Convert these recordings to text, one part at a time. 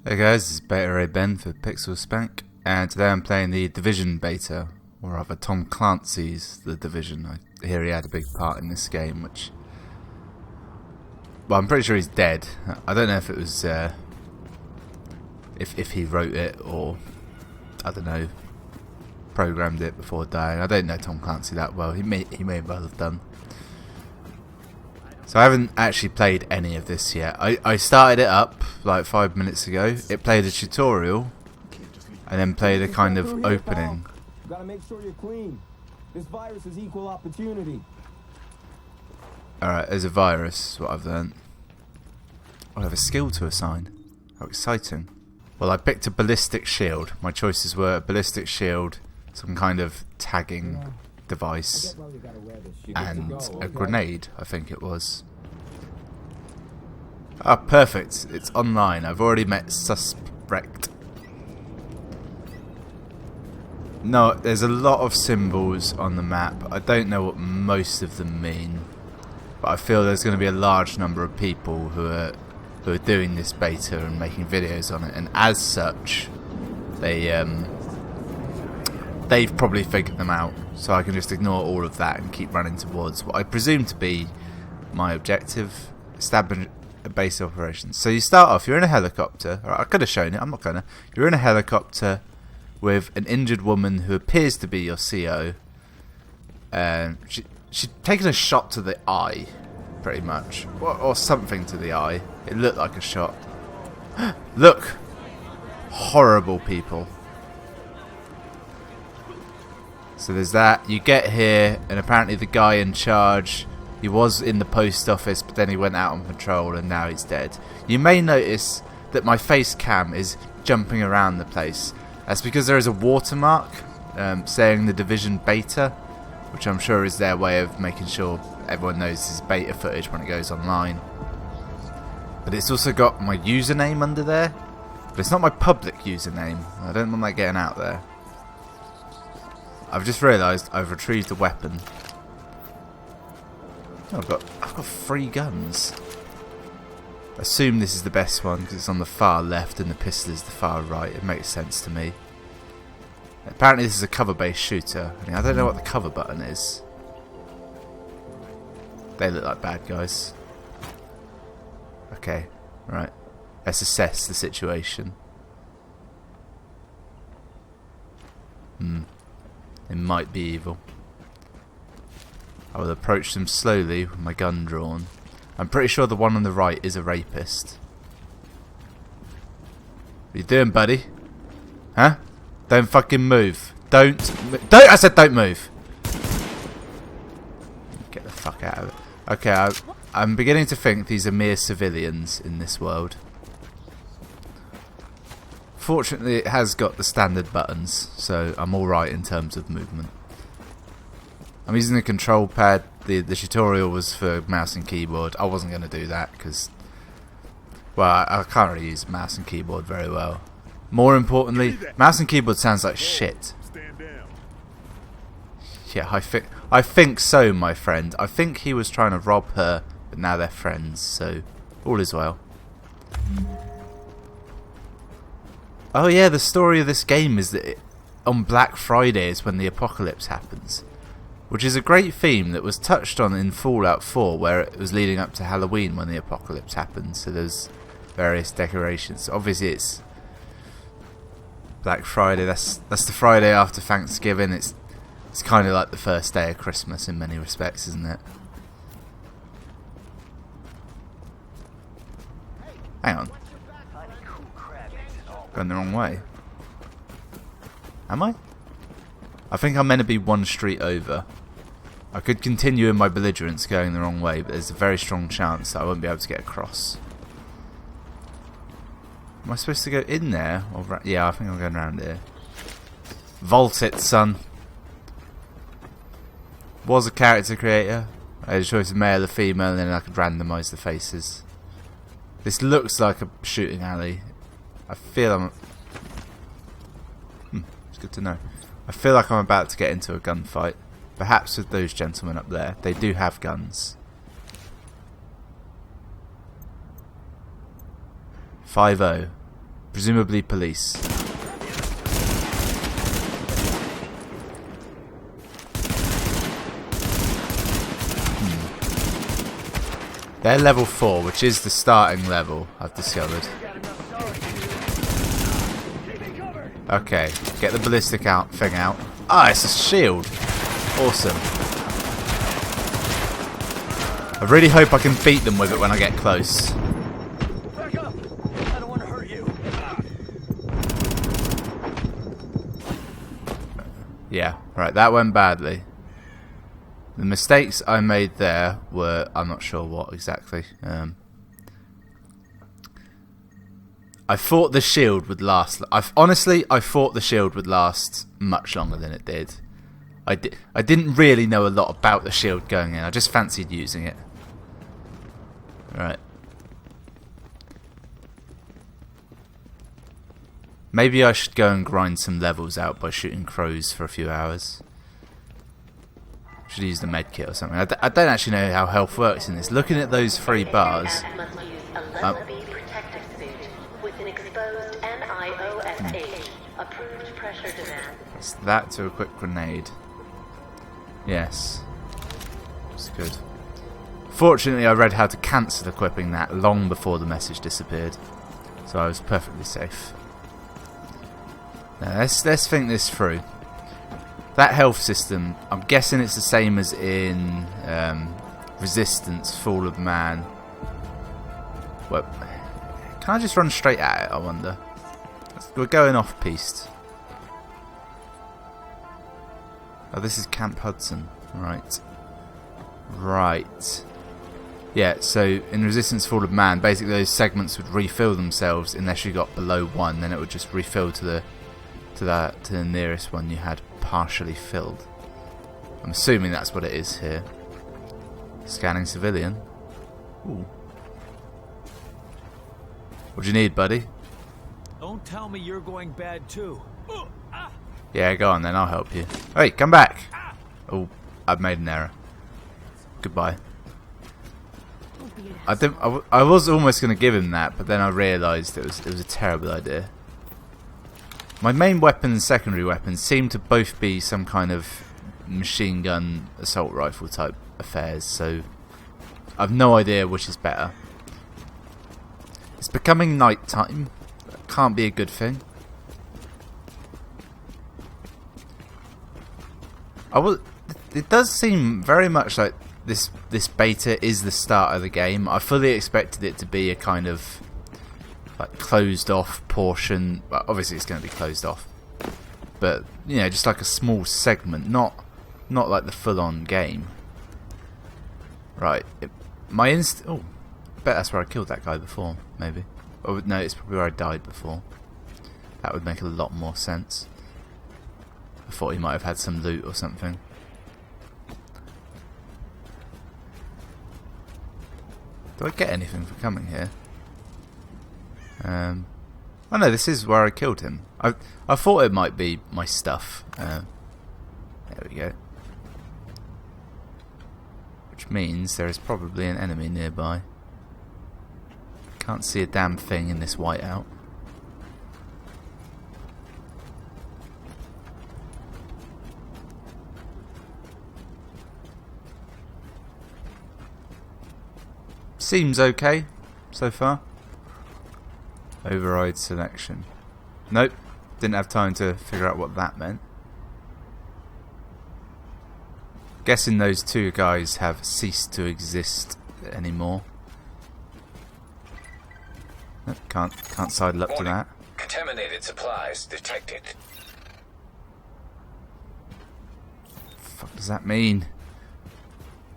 Hey guys, this is Beta Ray Ben for Pixel Spank, and today I'm playing the Division beta, or rather Tom Clancy's The Division. I hear he had a big part in this game, which... well, I'm pretty sure he's dead. I don't know if it was... if he wrote it, or... I don't know, programmed it before dying. I don't know Tom Clancy that well. He may well have done. So I haven't actually played any of this yet. I started it up like 5 minutes ago. It played a tutorial and then played a kind of opening. Gotta make sure you're clean. This virus is equal opportunity. Alright, there's a virus, is what I've learned. I have a skill to assign. How exciting. Well, I picked a ballistic shield. My choices were a ballistic shield, some kind of tagging device, and a grenade, I think it was. Ah, perfect. It's online. I've already met suspect. No, there's a lot of symbols on the map. I don't know what most of them mean, but I feel there's going to be a large number of people who are doing this beta and making videos on it, and as such, they've probably figured them out. So I can just ignore all of that and keep running towards what I presume to be my objective: establish a base of operations. So you start off, you're in a helicopter. Right, I could have shown it, I'm not gonna. You're in a helicopter with an injured woman who appears to be your CO. She'd taken a shot to the eye, pretty much. Or something to the eye. It looked like a shot. Look! Horrible people. So there's that. You get here, and apparently the guy in charge, he was in the post office, but then he went out on patrol, and now he's dead. You may notice that my face cam is jumping around the place. That's because there is a watermark saying the Division beta, which I'm sure is their way of making sure everyone knows this is beta footage when it goes online. But it's also got my username under there, but it's not my public username. I don't want that getting out there. I've just realised I've retrieved a weapon. Oh, I've got 3 guns. Assume this is the best one because it's on the far left and the pistol is the far right. It makes sense to me. Apparently this is a cover-based shooter. I don't know what the cover button is. They look like bad guys. Okay, right. Let's assess the situation. It might be evil. I will approach them slowly with my gun drawn. I'm pretty sure the one on the right is a rapist. What you doing, buddy? Huh? Don't fucking move. Don't! I said don't move! Get the fuck out of it. Okay, I'm beginning to think these are mere civilians in this world. Fortunately, it has got the standard buttons, so I'm alright in terms of movement. I'm using the control pad. The tutorial was for mouse and keyboard. I wasn't going to do that because, well, I can't really use mouse and keyboard very well. More importantly, mouse and keyboard sounds like shit. Yeah, I think so, my friend. I think he was trying to rob her, but now they're friends, so all is well. Oh yeah, the story of this game is that on Black Friday is when the apocalypse happens, which is a great theme that was touched on in Fallout 4, where it was leading up to Halloween when the apocalypse happened. So there's various decorations. Obviously, it's Black Friday. That's the Friday after Thanksgiving. It's kind of like the first day of Christmas in many respects, isn't it? Hang on. Going the wrong way. Am I? I think I'm meant to be one street over. I could continue in my belligerence going the wrong way, but there's a very strong chance that I won't be able to get across. Am I supposed to go in there? Or yeah, I think I'm going around here. Vault it, son. Was a character creator. I had a choice of male or female, and then I could randomise the faces. This looks like a shooting alley. I feel it's good to know. I feel like I'm about to get into a gunfight. Perhaps with those gentlemen up there. They do have guns. 5-0. Presumably police. They're level 4, which is the starting level, I've discovered. Okay, get the ballistic out thing out. Ah, it's a shield. Awesome. I really hope I can beat them with it when I get close. Back up. I don't want to hurt you. Yeah, right, that went badly. The mistakes I made there were, I'm not sure what exactly. I thought the shield would last. Honestly, I thought the shield would last much longer than it did. I didn't really know a lot about the shield going in. I just fancied using it. Right. Maybe I should go and grind some levels out by shooting crows for a few hours. Should use the med kit or something. I don't actually know how health works in this. Looking at those 3 bars. Must use a level B protective suit with an exposed NIOSH approved pressure demand. It's that to equip grenade. Yes. That's good. Fortunately, I read how to cancel equipping that long before the message disappeared. So I was perfectly safe. Now, let's think this through. That health system, I'm guessing it's the same as in Resistance, Fall of Man. Well, can I just run straight at it, I wonder? We're going off-piste. Oh, this is Camp Hudson. Right. Right. Yeah, so in Resistance, Fall of Man, basically those segments would refill themselves unless you got below 1, then it would just refill to the nearest one you had partially filled. I'm assuming that's what it is here. Scanning civilian. Ooh. What do you need, buddy? Don't tell me you're going bad too. Yeah, go on then, I'll help you. Hey, come back! Oh, I've made an error. Goodbye. I was almost going to give him that, but then I realised it was a terrible idea. My main weapon and secondary weapons seem to both be some kind of machine gun assault rifle type affairs, so I've no idea which is better. It's becoming night time. Can't be a good thing. It does seem very much like this beta is the start of the game. I fully expected it to be a kind of like closed off portion. Well, obviously it's going to be closed off, but you know, just like a small segment, not like the full on game. Right. Oh, I bet that's where I killed that guy before. Maybe. Oh no, it's probably where I died before. That would make a lot more sense. I thought he might have had some loot or something. Do I get anything for coming here? Oh no, this is where I killed him. I thought it might be my stuff. There we go. Which means there is probably an enemy nearby. Can't see a damn thing in this whiteout. Seems okay so far. Override selection. Nope, didn't have time to figure out what that meant. Guessing those 2 guys have ceased to exist anymore. Nope, can't sidle up to that. Contaminated supplies detected. Fuck does that mean?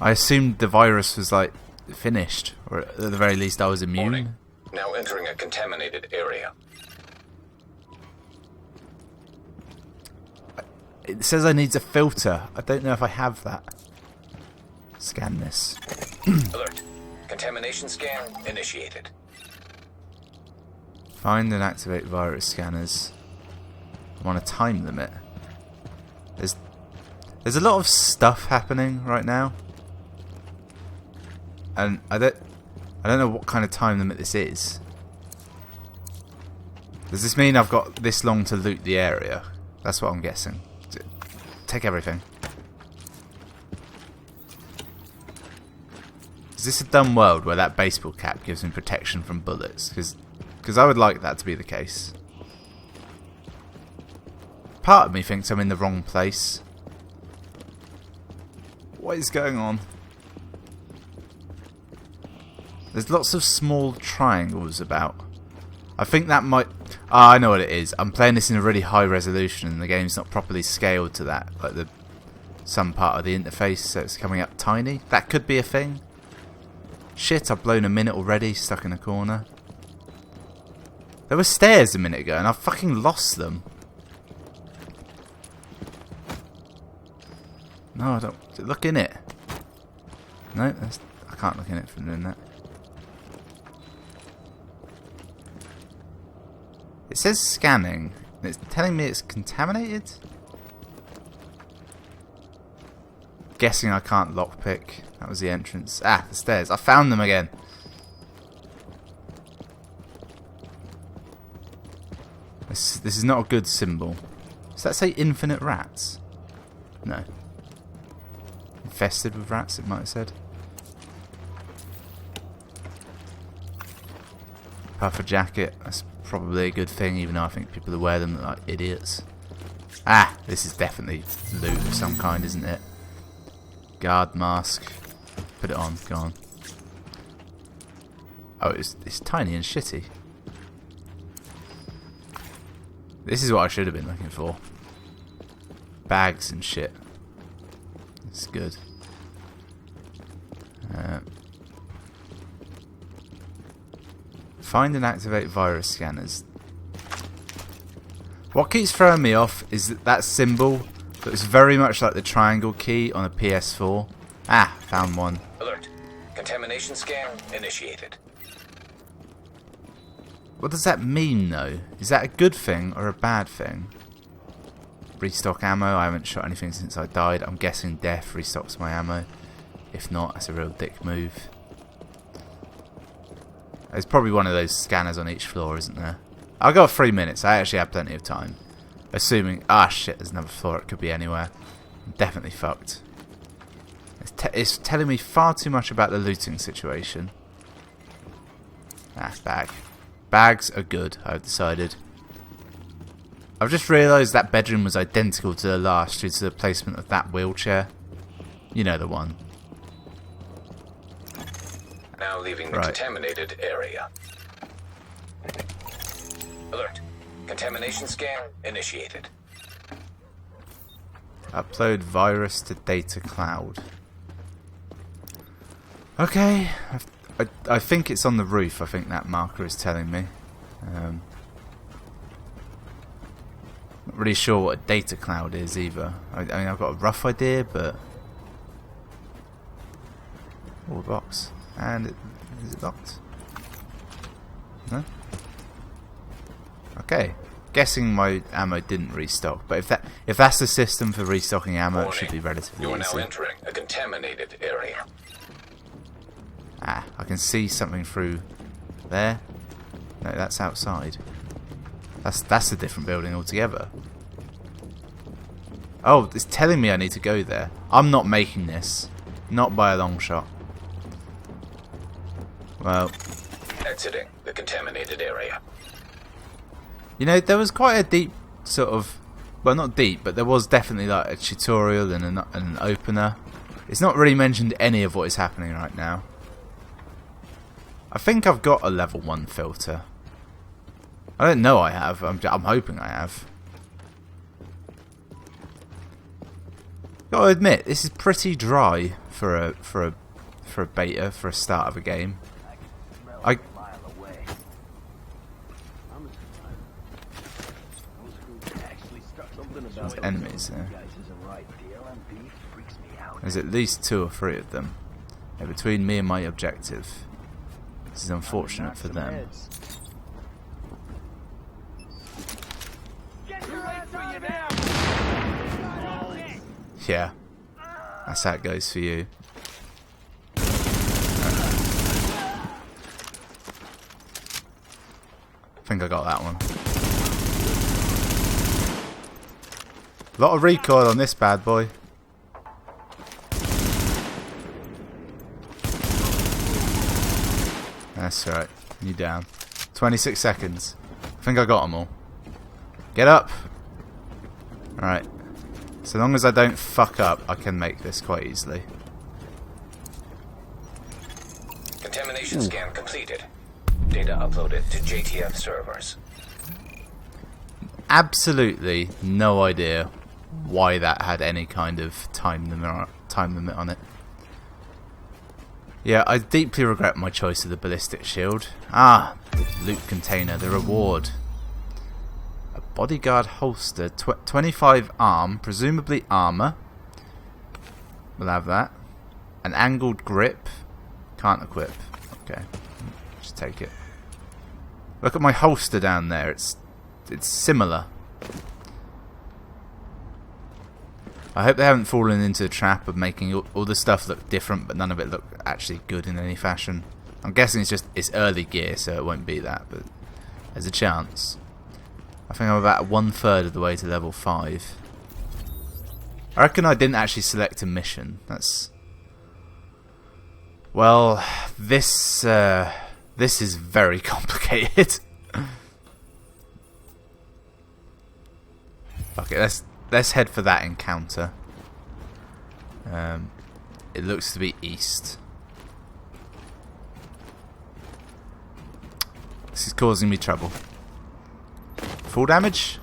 I assumed the virus was like finished, or at the very least I was immune. Warning. Now entering a contaminated area. It says I need a filter. I don't know if I have that. Scan this. Alert. Contamination scan initiated. Find and activate virus scanners. I'm on a time limit. There's a lot of stuff happening right now. And I don't know what kind of time limit this is. Does this mean I've got this long to loot the area? That's what I'm guessing. Take everything. Is this a dumb world where that baseball cap gives me protection from bullets? Because I would like that to be the case. Part of me thinks I'm in the wrong place. What is going on? There's lots of small triangles about. I think that might... Ah, I know what it is. I'm playing this in a really high resolution and the game's not properly scaled to that. Like some part of the interface, so it's coming up tiny. That could be a thing. Shit, I've blown a minute already, stuck in a corner. There were stairs a minute ago and I've fucking lost them. No, I don't. Look in it. No, I can't look in it from doing that. It says scanning. And it's telling me it's contaminated? Guessing I can't lockpick. That was the entrance. Ah, the stairs. I found them again. This is not a good symbol. Does that say infinite rats? No. Infested with rats, it might have said. Puffer jacket. That's probably a good thing, even though I think people who wear them look like idiots. Ah, this is definitely loot of some kind, isn't it? Guard mask. Put it on. Go on. Oh, it's tiny and shitty. This is what I should have been looking for. Bags and shit. It's good. Find and activate virus scanners. What keeps throwing me off is that symbol that was very much like the triangle key on a PS4. Ah, found one. Alert. Contamination scan initiated. What does that mean though? Is that a good thing or a bad thing? Restock ammo. I haven't shot anything since I died. I'm guessing death restocks my ammo. If not, that's a real dick move. There's probably one of those scanners on each floor, isn't there? I'll go 3 minutes. I actually have plenty of time. Assuming... Ah, shit, there's another floor. It could be anywhere. I'm definitely fucked. It's telling me far too much about the looting situation. Ah, bag. Bags are good, I've decided. I've just realised that bedroom was identical to the last due to the placement of that wheelchair. You know the one. Now leaving the contaminated area. Alert. Contamination scan initiated. Upload virus to data cloud. Okay. I think it's on the roof. I think that marker is telling me. Not really sure what a data cloud is either. I mean, I've got a rough idea, but... Oh, a box. And is it locked? No? Okay. Guessing my ammo didn't restock, but if that's the system for restocking ammo, Warning. it should be relatively You are easy. now entering a contaminated area. Ah, I can see something through there. No, that's outside. That's a different building altogether. Oh, it's telling me I need to go there. I'm not making this. Not by a long shot. Well, Exiting the contaminated area. you know, there was quite a deep sort of... Well, not deep, but there was definitely like a tutorial and an opener. It's not really mentioned any of what is happening right now. I think I've got a level 1 filter. I don't know I have. I'm hoping I have. Gotta admit, this is pretty dry for a beta, for a start of a game. There's enemies there. There's at least 2 or 3 of them. They're between me and my objective. This is unfortunate for them. Yeah, that's how it goes for you. I think I got that one. A lot of recoil on this bad boy. That's right. You down. 26 seconds. I think I got them all. Get up! Alright. So long as I don't fuck up, I can make this quite easily. Contamination scan completed. Data uploaded to JTF servers. Absolutely no idea why that had any kind of time limit on it. Yeah, I deeply regret my choice of the ballistic shield. Ah, loot container, the reward. A bodyguard holster, 25 arm, presumably armor. We'll have that. An angled grip. Can't equip. Okay, just take it. Look at my holster down there. It's similar. I hope they haven't fallen into the trap of making all the stuff look different, but none of it look actually good in any fashion. I'm guessing it's early gear, so it won't be that, but there's a chance. I think I'm about 1/3 of the way to level 5. I reckon I didn't actually select a mission. That's... Well, this is very complicated. Okay, let's head for that encounter. It looks to be east. This is causing me trouble. Full damage?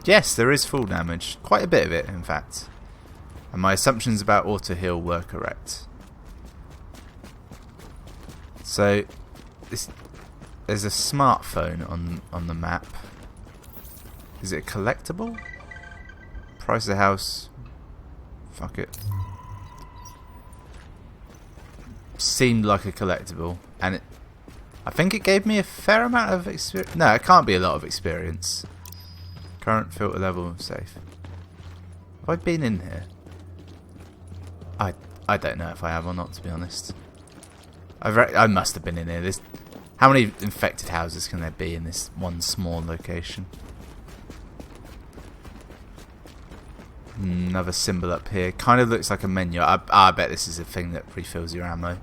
Yes, there is full damage. Quite a bit of it, in fact. And my assumptions about auto-heal were correct. So, there's a smartphone on the map. Is it a collectible? Price of the house. Fuck it. Seemed like a collectible, and I think it gave me a fair amount of experience. No, it can't be a lot of experience. Current filter level safe. Have I been in here? I don't know if I have or not, to be honest. I must have been in here. How many infected houses can there be in this one small location? Another symbol up here. Kind of looks like a menu. I bet this is a thing that refills your ammo.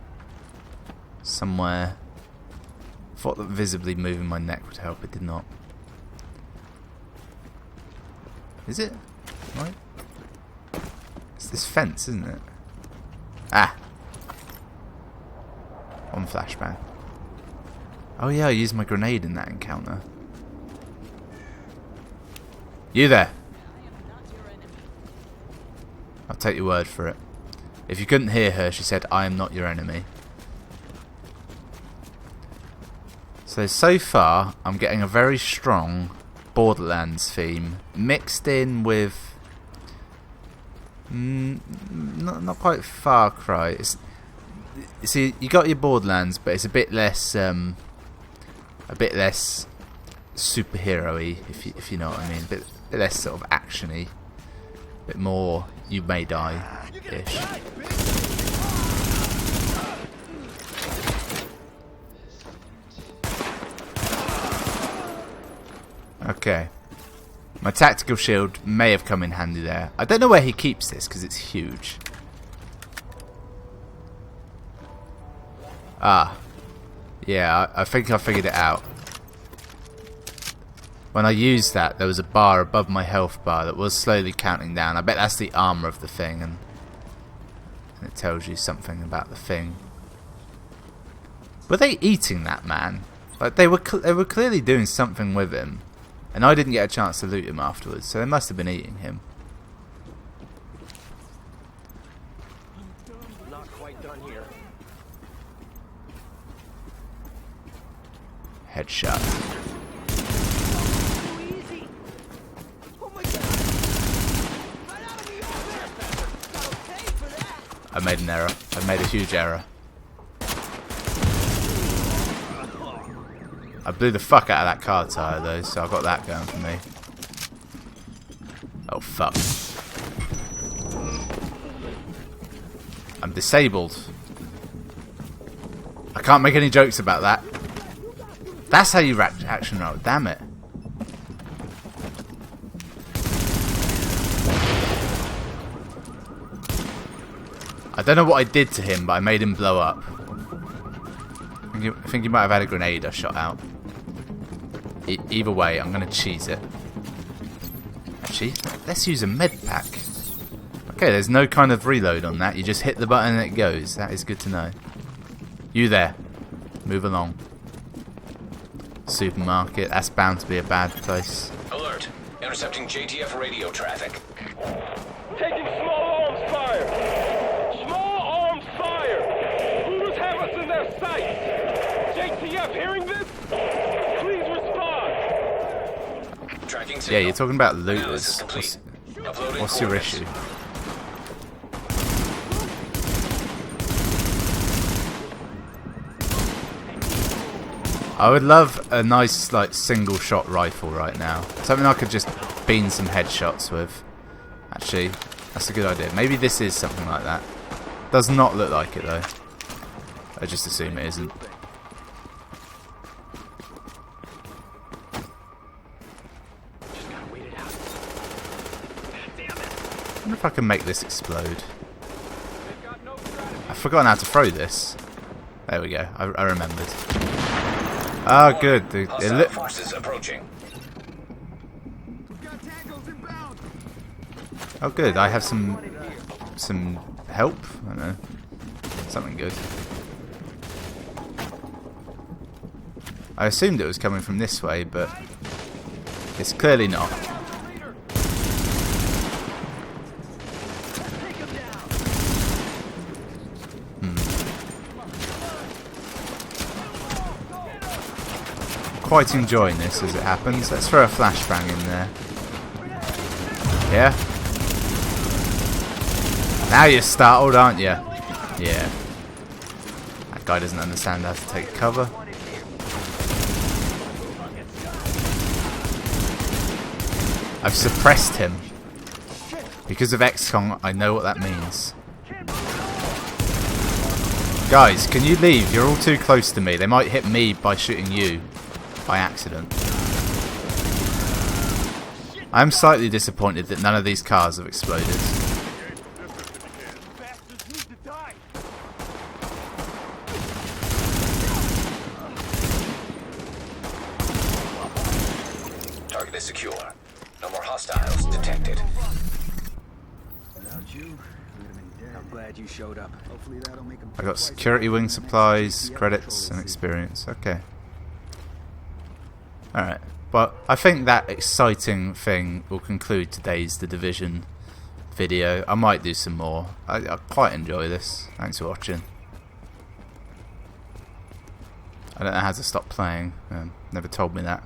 Somewhere. Thought that visibly moving my neck would help. It did not. Is it? Right. It's this fence, isn't it? Ah. One flashbang. Oh yeah, I used my grenade in that encounter. You there. I'll take your word for it. If you couldn't hear her, she said, I am not your enemy. So far, I'm getting a very strong Borderlands theme mixed in with not quite Far Cry. See, you got your Borderlands, but it's a bit less superhero-y, if you know what I mean. A bit less sort of action-y. A bit more you may die-ish. Okay. My tactical shield may have come in handy there. I don't know where he keeps this because it's huge. Ah. Yeah, I think I figured it out. When I used that, there was a bar above my health bar that was slowly counting down. I bet that's the armor of the thing, and it tells you something about the thing. Were they eating that man? Like they were clearly doing something with him, and I didn't get a chance to loot him afterwards, so they must have been eating him. Not quite done here. Headshot. I made an error. I made a huge error. I blew the fuck out of that car tyre though, so I got that going for me. Oh fuck. I'm disabled. I can't make any jokes about that. That's how you action roll, damn it. I don't know what I did to him, but I made him blow up. I think he might have had a grenade I shot out. Either way, I'm going to cheese it. Actually, let's use a med pack. Okay, there's no kind of reload on that. You just hit the button and it goes. That is good to know. You there. Move along. Supermarket. That's bound to be a bad place. Alert. Intercepting JTF radio traffic. Taking small arms fire! Small arms fire! Hooters have us in their sights! JTF hearing this? Please respond! Tracking Yeah, signal. you're talking about Analysis looters. complete. Uploading What's your coordinates. issue? I would love a nice, like, single shot rifle right now. Something I could just bean some headshots with. Actually, that's a good idea. Maybe this is something like that. Does not look like it though. I just assume it isn't. I wonder if I can make this explode. I've forgotten how to throw this. There we go. I remembered. Oh, good. Hostile forces approaching. Oh, good. I have some help. I don't know. Something good. I assumed it was coming from this way, but it's clearly not. Quite enjoying this as it happens. Let's throw a flashbang in there. Yeah? Now you're startled, aren't you? Yeah. That guy doesn't understand how to take cover. I've suppressed him. Because of XCOM, I know what that means. Guys, can you leave? You're all too close to me. They might hit me by shooting you. By accident. I'm slightly disappointed that none of these cars have exploded. Target is secure. No more hostiles detected. I'm glad you showed up. Hopefully that'll make him. I got security wing supplies, credits, and experience. Okay. Alright, but I think that exciting thing will conclude today's The Division video. I might do some more. I quite enjoy this. Thanks for watching. I don't know how to stop playing. Never told me that.